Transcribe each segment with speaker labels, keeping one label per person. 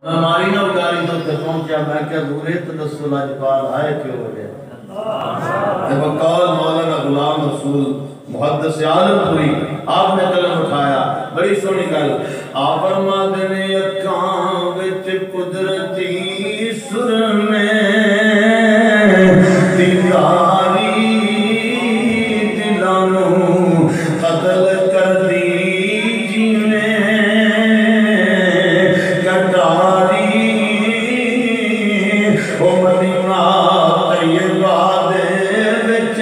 Speaker 1: ہماری نہ اگاری تو تے پہنچیا میں کیا دورے تدسل اجبال آئے کیوں وجہ وقال مولانا غلام رسول محدث عالم پوری آپ نے قلم اٹھایا بڑی سونی گل آپ فرماتے نے اکھاں وچ قدرتی سر میں دیداری دلانوں قتل کر دی جینے گٹاری او مدینہ طیبہ دے وچ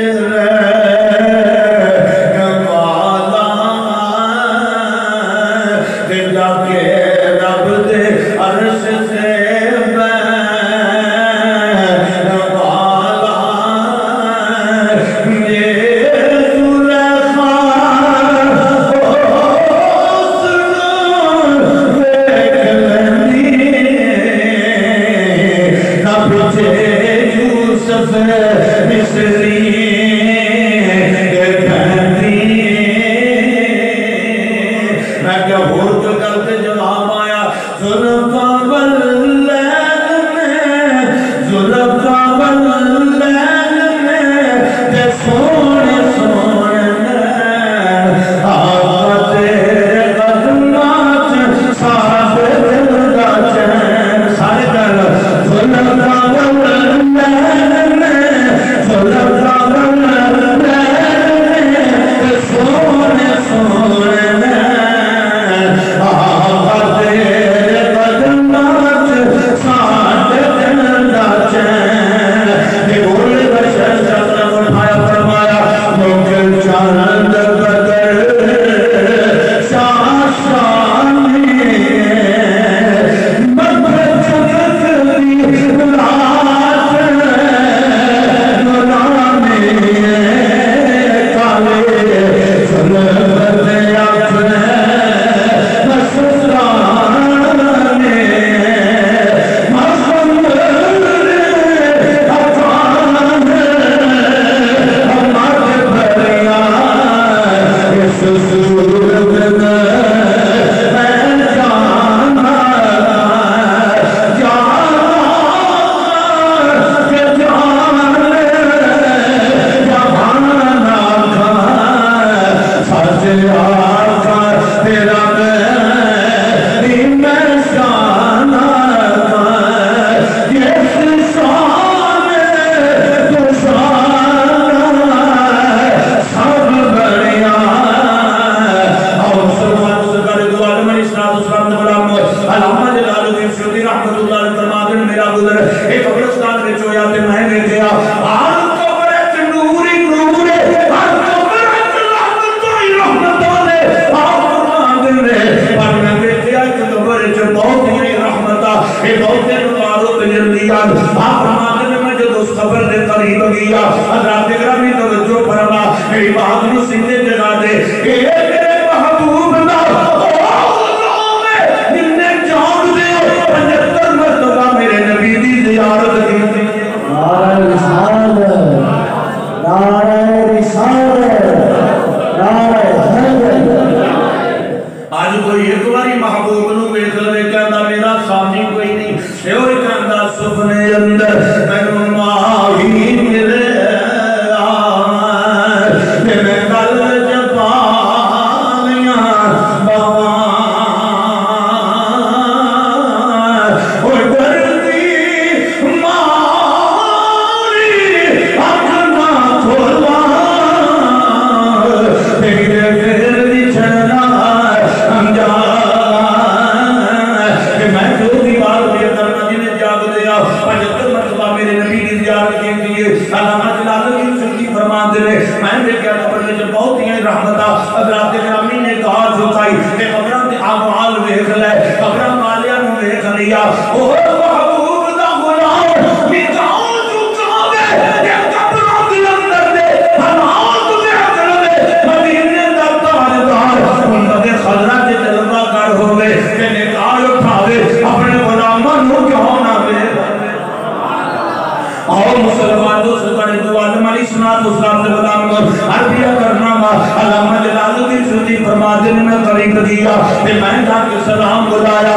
Speaker 2: فرما دن میں قریب دیا کہ میں جا کے سلام بلایا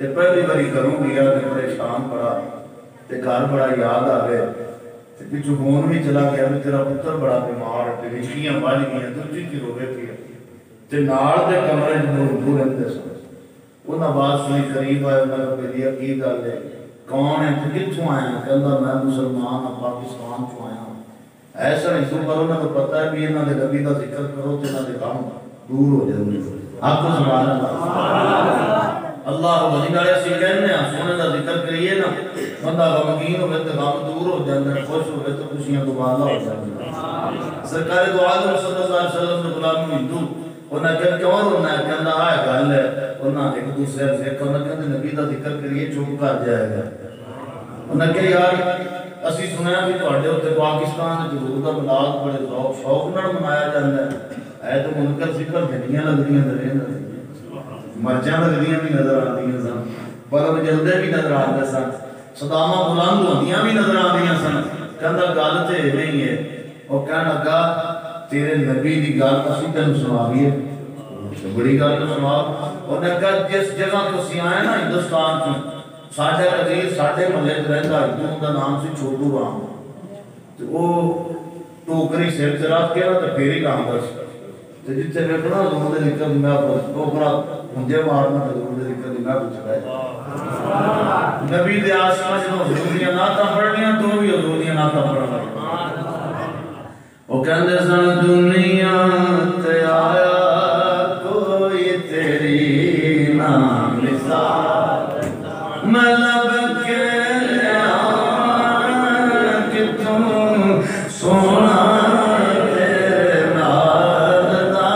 Speaker 1: تے پہلی باری کروں گیا تے پریشان پڑا تے گھر بڑا یاد آ گئے تے پچھو فون بھی چلا گیا بھی تیرا پتر بڑا بیمار ہے تے رشیاں بج گئی دوجی کی روے پی تے نال دے کمرے دور رہتے سن انہاں بات سنی قریب آئے انہاں کو میری کی گل ہے کون ہے تے کتھوں آیا کہندا میں مسلمان ہاں پاکستان چوں آیا ایسا ہندو پر انہاں کو پتہ ہے بھی انہاں دے نبی دا ذکر کرو تے انہاں دے کام دور ہو جاندے آپ کو سبحان اللہ اللہ ولی والے سی کہنے ہیں سونے دا ذکر کریے نا بندہ غمگین ہوئے تو غم دور ہو جاندے خوش ہوئے تو خوشیاں دوبارہ ہو جاندے سرکار دو عالم صلی اللہ علیہ وسلم نے غلام ہندو انہاں کہ کیوں رونا ہے کہندا ہے گل ہے انہاں ایک دوسرے سے انہاں کہندے نبی دا ذکر کریے چپ کر جائے گا انہاں کہ یار اسی سنیا کہ تواڈے اوتے پاکستان وچ درود دا میلاد بڑے ذوق شوق نال منایا جاندا ہے اے تو منکر سی پر جھڑیاں لگدیاں تے رہندے مرجاں لگدیاں بھی نظر آندیاں سن بلب جلدے بھی نظر آندے سن صداماں بلند ہوندیاں بھی نظر آندیاں سن کہندا گل تے نہیں ہے او کہن لگا تیرے نبی دی گل اسی تینوں سناویے بڑی گل سنا انہاں کہا جس جگہ تو سی آئے نا ہندوستان چ ساڈے عزیز ساڈے محلے وچ رہندا ہندو دا نام سی چھوٹو رام تے او ٹوکری سر تے رکھ کے نا تے پھر ہی لاندا سی تے جتھے ویکھنا حضور دے ذکر دی میں ٹوکرا ہنجے مارنا حضور دے ذکر دی میں پچھڑا نبی دے آسمان جدوں حضور دیاں نعتاں پڑھنیاں تو بھی حضور دیاں نعتاں پڑھنا او کہندے سن دنیا تے آیا کوئی تیری نام مثال میں لب کے کتوں سونا تیرے نال دا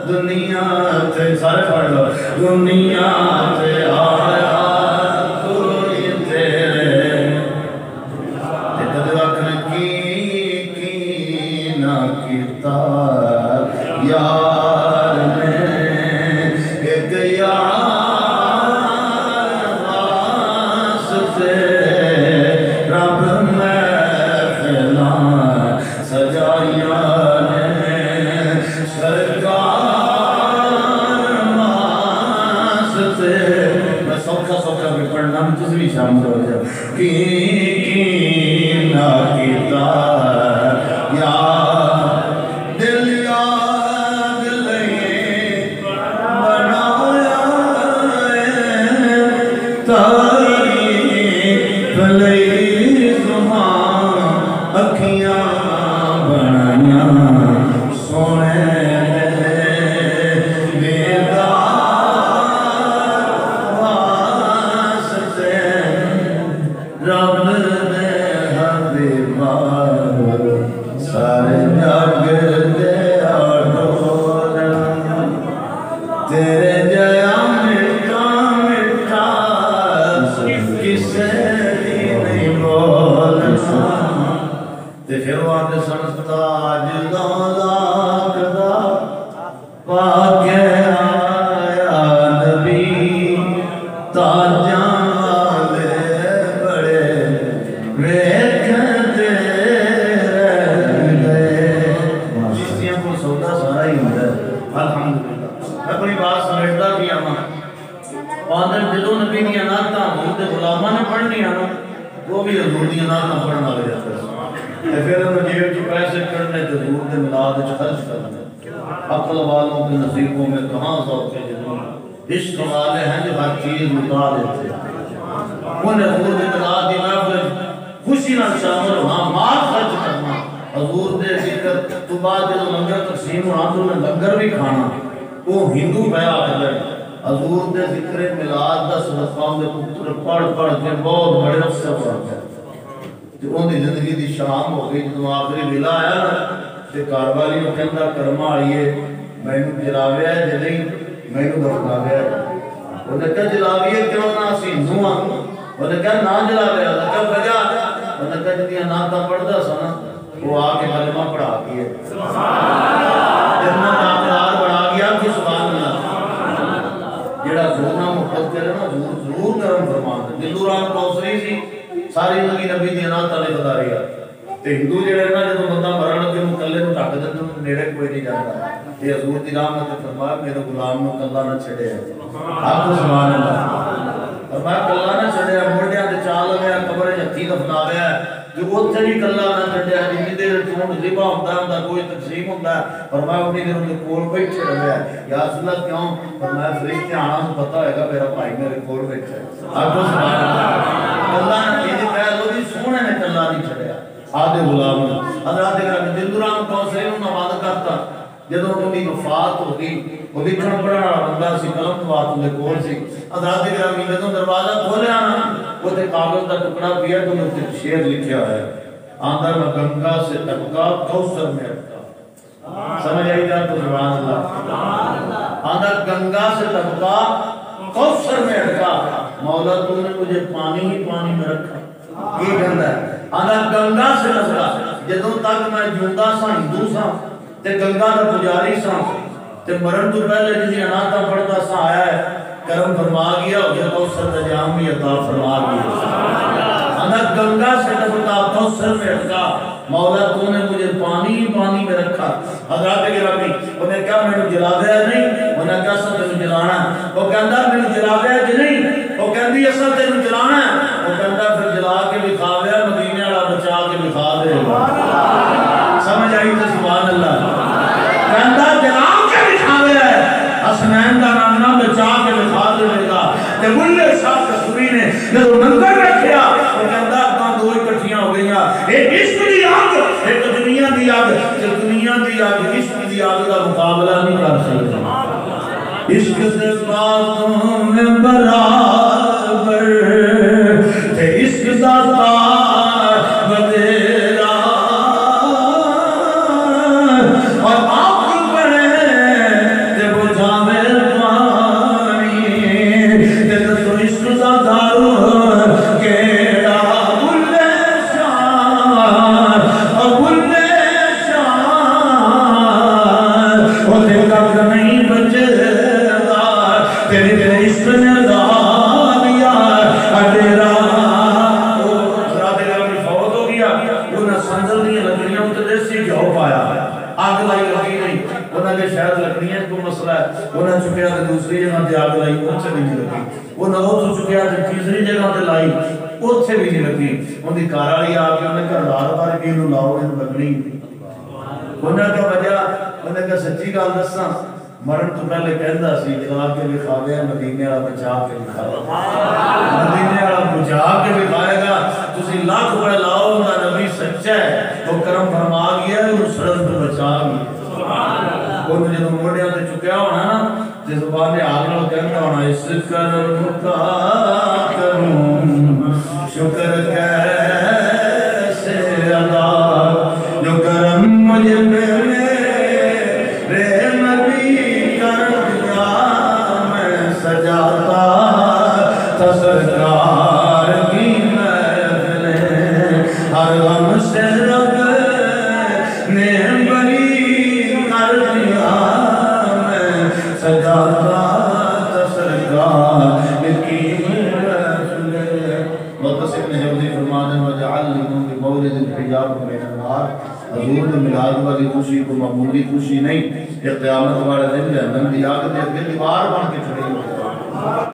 Speaker 1: دنیا تے سارے پڑھ لو دنیا تے آیا کوئی تیرے تے کدے وقت کی نہ کیتا یار نے ایک یار رب محفلاں سجائیاں نے سرکار واسطے میں سوکھا سوکھا بھی پڑھنا تسی بھی شامل ہو جاؤ کی نہ کیتا یا دل یاد لئے بنایا تاریخ لئی زمان اکھیاں بنائیاں سونے دیدار واسطے رب دے حبیبا سارے جگ دے آڈولا تیرے جیا مٹا مٹا کسے بھی نہیں بولنا تے پھر وہ آتے سن تاج لاکھ دا پاکے آیا نبی تاجاں والے بڑے ویکھدے رہ گئے چشتیاں کو سودا سارا ہی ہوندا ہے الحمدللہ میں اپنی بات سمجھدا بھی آواں پاندر جدوں نبی دی نعتاں ہون تے غلاماں نے پڑھنیاں نا وہ بھی حضور دی نعتاں پڑھن لگ جاتے تے پھر انہوں جیب چ پیسے کرنے تے حضور دے میلاد وچ خرچ کرنے عقل والوں کے نصیبوں میں کہاں ذوق جنون عشق والے ہیں جو ہر چیز لٹا دیتے انہیں حضور دے میلاد دی محفل خوشی نال شامل ہونا مال خرچ کرنا حضور دے ذکر تو بعد جدوں لنگر تقسیم ہونا تو انہیں لنگر بھی کھانا وہ ہندو پیا کرے حضور دے ذکر میلاد دا صدقہ دے پتر پڑھ پڑھ کے بہت بڑے افسر پڑھ گئے تے ان دی زندگی دی شام ہو گئی جدوں آخری ویلا آیا نا تے کاروالی نوں کہندا کرما آئیے مینوں جلاویا جے نہیں مینوں دفناویا انہیں کہا جلاویے کیوں نہ اسی ہندو ہاں انہیں کہا نہ جلاویا انہیں کہا وجہ انہیں کہا جدیاں نعتاں پڑھدا سا نا وہ آ کے کلمہ پڑھا گیا جتنا اقرار بڑھا گیا کہ سبحان اللہ جڑا زورنا محبت کرے نا ضرور کرم فرمان دے دلو رام کوسری سی ساری زندگی نبی دی نعت علی بتا رہی ہے تے ہندو جڑے نا جدوں بندہ مرن لگے نوں کلے نوں ڈھک دے تو نیڑے کوئی نہیں جاتا یہ حضور دی رحمت نے فرمایا میرے غلام نو کلا نہ چھڑے آپ کو سبحان اللہ فرمایا کلا نہ چھڑے موڑیاں تے چال گیا قبر ہتھی دفنا گیا جو اوتھے بھی کلا نہ چھڑیا جنی دیر چون ذبح ہوندا کوئی تقسیم ہوندا فرمایا انہی دیر دے کول بیٹھے رہیا یا رسول اللہ کیوں فرمایا فرشتے آنا تو پتہ ہوئے گا میرا بھائی میرے کول بیٹھا ہے آپ کو سبحان اللہ کلا یہ کہہ لو جی سونے نے کلا نہیں چھڑیا آدھے غلام حضرات اکرام دلدران کوثری انہوں نے وعدہ کرتا جدوں انہی وفات ہو گئی وہ لکھن پڑھنا بندہ سی قلم تو بات انہیں کول سی حضرات اکرام جدوں دروازہ کھولیا نا وہ تے کاغذ کا ٹکڑا پیا تو انہوں نے شعر لکھیا ہے آندر میں گنگا سے ٹپکا کوثر میں اٹکا سمجھ آئی جان تو سبحان اللہ آندر گنگا سے ٹپکا کوثر میں اٹکا مولا تو نے مجھے پانی ہی پانی میں رکھا یہ کہندا ہے آندر گنگا سے ٹپکا جدوں تک میں جوندا سا ہندو سا تے گنگا دا پجاری سا تے مرن تو پہلے جسی اناتا پڑھتا سا آیا ہے کرم فرما گیا اور کوثر کا جام بھی عطا فرما گیا اندر گنگا سے ٹپکا کوثر میں اٹکا مولا تو نے مجھے پانی ہی پانی میں رکھا حضرات گرامی انہیں کہا میں نے جلا دیا نہیں انہیں کہا سا تینوں جلانا وہ کہندا میں نے جلا دیا کہ نہیں وہ کہندی اصل تینوں جلانا وہ کہندا پھر جلا کے بھی کھا دیا مدینے والا بچا کے بھی کھا دے سمجھ آئی تو سبحان اللہ کہندا جلا کے بھی کھا دیا ہے حسنین کا نانا بچا کے بکھا دے گا کہ ملے صاحب کسوری نے جب منظر رکھیا وہ کہندا اپنا دو اکٹھیاں ہو گئیاں ایک عشق دی آگ ایک دنیا دی آگ کہ دنیا دی آگ عشق دی آگ کا مقابلہ نہیں کر سکتا عشق سے باتوں میں برابر تھے عشق ذاتا بدیرا اور آپ چکیا تے دوسری جگہ تے آگ لائی اوتھے بھی نہیں لگی وہ نہ اوتھے چکیا تے تیسری جگہ تے لائی اوتھے بھی نہیں لگی ان دی کار والی آ کے انہیں کہا لار بار کے نو لاؤ ان لگنی انہیں کہا وجہ انہیں کہا سچی گل دساں مرن تو پہلے کہندا سی جلا کے بھی کھا گیا مدینے والا بچا کے بھی کھا مدینے والا بچا کے بھی کھائے گا تسی لاکھ روپے لاؤ انہاں نبی سچا ہے وہ کرم فرما گیا وہ سڑک تو بچا گیا وہ جب موڑیاں تے چکیا ہونا نا جس زبان نے آگ نال کہنا ہونا اس کرم کا کروں شکر کیسے ادا جو کرم مجھے میرے نبی کر دیا میں سجاتا تھا سرکار کی محفلیں ہر غم سے رب نے بری کر دیا میں سجاتا تھا سرکار کی محفلیں مقصد نے جوزی فرمانے وجعلنی بمولد الحجاب بین النار حضور نے میلاد والی خوشی کو معمولی خوشی نہیں یہ قیامت والے دن جہنم دی آگ دے دیوار بن کے کھڑی ہو